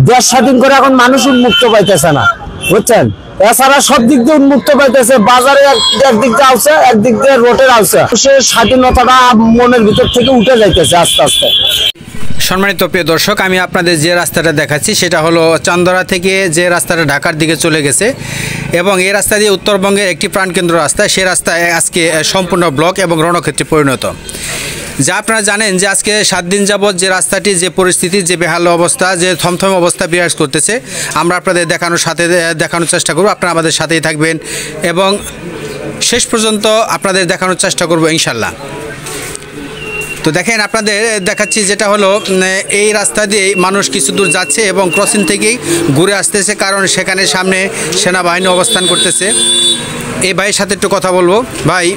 দেশ স্বাধীন করে এখন মানুষ উন্মুক্ত পাইতেছে না, বুঝছেন। এছাড়া সব দিক দিয়ে উন্মুক্ত পাইতেছে, বাজারে একদিক দিয়ে আসছে, একদিক দিয়ে রোডের আসছে, সে স্বাধীনতাটা মনের ভিতর থেকে উঠে যাইতেছে আস্তে আস্তে। সম্মানিত প্রিয় দর্শক, আমি আপনাদের যে রাস্তাটা দেখাচ্ছি সেটা হলো চান্দরা থেকে যে রাস্তাটা ঢাকার দিকে চলে গেছে এবং এই রাস্তা দিয়ে উত্তরবঙ্গের একটি প্রাণকেন্দ্র রাস্তা, সেই রাস্তায় আজকে সম্পূর্ণ ব্লক এবং রণক্ষেত্রে পরিণত। যা আপনারা জানেন যে আজকে 7 দিন যাবৎ যে রাস্তাটি, যে পরিস্থিতি, যে বেহাল অবস্থা, যে থমথমে অবস্থা বিরাজ করতেছে, আমরা আপনাদের দেখানোর চেষ্টা করব। আপনারা আমাদের সাথেই থাকবেন এবং শেষ পর্যন্ত আপনাদের দেখানোর চেষ্টা করব ইনশাল্লাহ। তো দেখেন, আপনাদের দেখাচ্ছি যেটা হলো এই রাস্তা দিয়ে মানুষ কিছু দূর যাচ্ছে এবং ক্রসিং থেকেই ঘুরে আসতেছে, কারণ সেখানে সামনে সেনাবাহিনী অবস্থান করতেছে। এই ভাইয়ের সাথে একটু কথা বলবো। ভাই,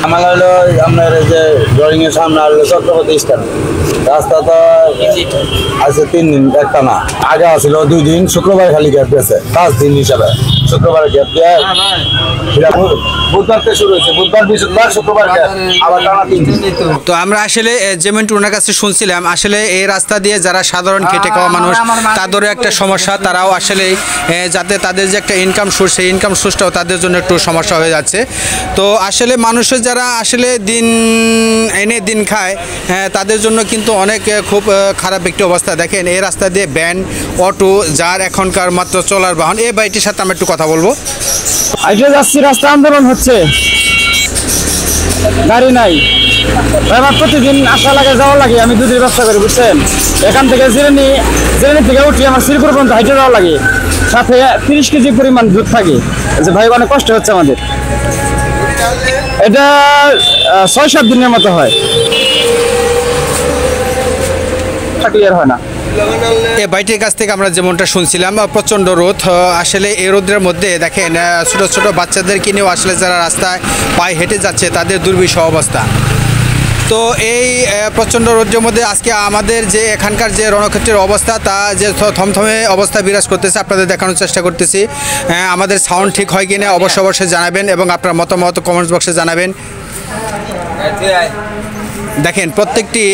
আমার হলো আপনার যে ড্রয়িং এর সামনে হলো ছত্রপতি স্ট্যান্ড রাস্তা, তো আছে 3 দিন একটা না, আগে আছিল 2 দিন, শুক্রবার খালি গ্যাপ গেছে 5 দিন হিসাবে। শুক্রবার গ্যাপ দিয়ে বুধবার থেকে শুরু হয়েছে, বুধবার বৃহস্পতিবার শুক্রবার গ্যাপ, আবার টানা 3 দিন। তো আমরা আসলে যেমনটি ওনার কাছে শুনছিলাম, আসলে এই রাস্তা দিয়ে যারা সাধারণ খেটে খাওয়া মানুষ, তাদেরও একটা সমস্যা। তারাও আসলে যাতে তাদের যে একটা ইনকাম সোর্স, সেই ইনকাম সোর্সটাও তাদের জন্য একটু সমস্যা হয়ে যাচ্ছে। তো আসলে মানুষের যারা আসলে দিন এনে দিন খায়, তাদের জন্য কিন্তু অনেক খুব খারাপ একটি অবস্থা। দেখেন, এই রাস্তা দিয়ে ভ্যান, অটো, যার এখনকার মাত্র চলার বাহন। এই বাইটির সাথে আমরা একটু কথা বলবো। আইটে যাচ্ছি, রাস্তা আন্দোলন হচ্ছে, গাড়ি নাই। এবার প্রতিদিন আসা লাগে, যাওয়া লাগে। আমি দুধের ব্যবসা করি, বুঝছেন। এখান থেকে জিরানি থেকে উঠি আমার শ্রীপুর পর্যন্ত হাইটে যাওয়া লাগে, সাথে 30 কেজি পরিমাণ দুধ থাকে। যে ভাই, অনেক কষ্ট হচ্ছে আমাদের। এটা 6-7 দিনের মতো হয়, ক্লিয়ার হয় না। এই বাইটির কাছ থেকে আমরা যেমনটা শুনছিলাম, প্রচণ্ড রোদ। আসলে এই রোদের মধ্যে দেখেন, ছোট ছোট বাচ্চাদেরকে নিয়েও আসলে যারা রাস্তায় পায়ে হেঁটে যাচ্ছে, তাদের দুর্বিষহ অবস্থা। তো এই প্রচণ্ড রোদের মধ্যে আজকে আমাদের যে এখানকার যে রণক্ষেত্রের অবস্থা, তা যে থমথমে অবস্থা বিরাজ করতেছে, আপনাদের দেখানোর চেষ্টা করতেছি। আমাদের সাউন্ড ঠিক হয় কিনা অবশ্যই জানাবেন এবং আপনার মতামত কমেন্টস বক্সে জানাবেন। দেখেন, প্রত্যেকটি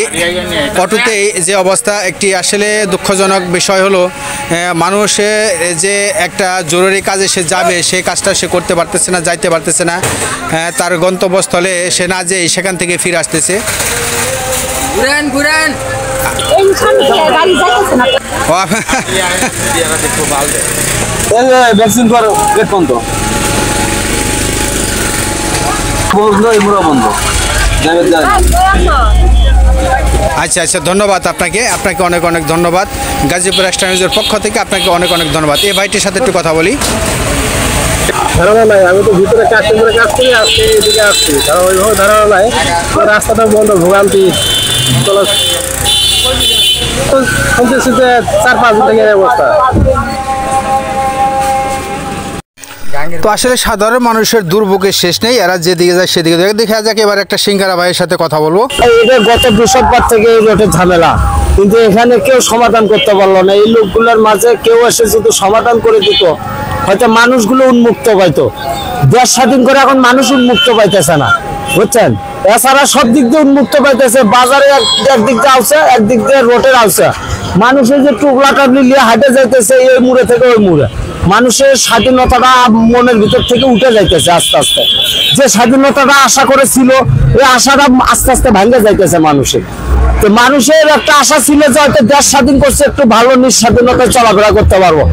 অটোতেই যে অবস্থা, একটি আসলে দুঃখজনক বিষয় হলো মানুষের যে একটা জরুরি কাজে সে যাবে, সেই কাজটা সে করতে পারতেছে না, যাইতে পারতেছে না। তার গন্তব্যস্থলে সে না যেয়ে সেখান থেকে ফিরে আসতেছে। ভ্যাকসিন কর গেট বন্ধ, বন্ধ। আচ্ছা, ধন্যবাদ আপনাকে অনেক ধন্যবাদ। গাজীপুর এক্সট্রা নিউজের পক্ষ থেকে আপনাকে অনেক ধন্যবাদ। এই ভাইটির সাথে একটু কথা বলি। ধারণা নাই, আমি তো ভিতরে কাজ করি, আজকে এদিকে আসছি, কারণ ওইভাবে ধারণা নাই। রাস্তাটা বন্ধ, ভোগান্তি। 4-5 দিন থেকে অবস্থা। তো আসলে সাধারণ মানুষের দুর্ভোগের শেষ নেই, এরা যেদিকে যায় সেদিকে যায়। দেখা যাক এবার একটা সিঙ্গারা ভাইয়ের সাথে কথা বলবো। এটা গত 2 সপ্তাহ থেকে এই রোডের ঝামেলা, কিন্তু এখানে কেউ সমাধান করতে পারলো না। এই লোকগুলোর মাঝে কেউ এসে যদি সমাধান করে দিত, হয়তো মানুষগুলো উন্মুক্ত পাইতো। দেশ স্বাধীন করে এখন মানুষ উন্মুক্ত পাইতেছে না, বুঝছেন। এছাড়া সব দিক দিয়ে উন্মুক্ত পাইতেছে, বাজারে একদিক দিয়ে আসছে, একদিক দিয়ে রোডের আসছে। মানুষের যে টুকলাটা নিয়ে হাঁটে যাইতেছে এই মুড়ে থেকে ওই মুড়ে, মানুষের স্বাধীনতাটা মনের ভিতর থেকে উঠে যাইতেছে আস্তে আস্তে। যে স্বাধীনতাটা আশা করেছিল, এই আশাটা আস্তে আস্তে ভাঙে যাইতেছে মানুষের। তো মানুষের একটা আশা ছিল যে হয়তো দেশ স্বাধীন করছে, একটু ভালো নিঃস্বাধীনতায় চলাফেরা করতে পারবো।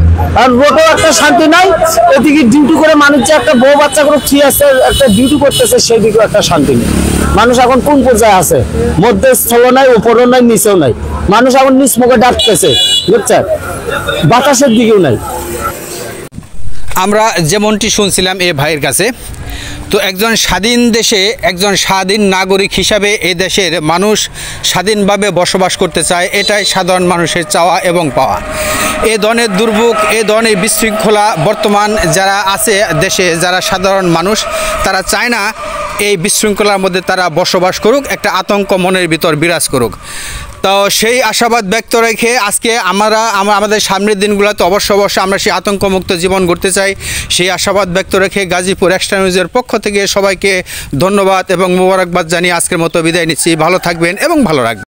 আর রোডেও একটা শান্তি নাই, এদিকে ডিউটি করে মানুষ যে একটা বউ বাচ্চা করে ফ্রি আছে, একটা ডিউটি করতেছে, সেদিকেও একটা শান্তি নেই। মানুষ এখন কোন পর্যায়ে আছে? মধ্যস্থলও নাই, উপরও নাই, নিচেও নাই। মানুষ এখন নিচ মুখে ডাকতেছে, বুঝছেন, বাতাসের দিকেও নাই। আমরা যেমনটি শুনছিলাম এই ভাইয়ের কাছে, তো একজন স্বাধীন দেশে একজন স্বাধীন নাগরিক হিসাবে এই দেশের মানুষ স্বাধীনভাবে বসবাস করতে চায়, এটাই সাধারণ মানুষের চাওয়া এবং পাওয়া। এ ধরনের দুর্ভোগ, এ ধরনের বিশৃঙ্খলা বর্তমান যারা আছে দেশে, যারা সাধারণ মানুষ, তারা চায় না এই বিশৃঙ্খলার মধ্যে তারা বসবাস করুক, একটা আতঙ্ক মনের ভিতর বিরাজ করুক। তো সেই আশাবাদ ব্যক্ত রেখে আজকে আমাদের সামনের দিনগুলোতে অবশ্যই আমরা সেই আতঙ্কমুক্ত জীবন গড়তে চাই। সেই আশাবাদ ব্যক্ত রেখে গাজীপুর এক্সট্রা নিউজের পক্ষ থেকে সবাইকে ধন্যবাদ এবং মোবারকবাদ জানিয়ে আজকের মতো বিদায় নিচ্ছি। ভালো থাকবেন এবং ভালো রাখবেন।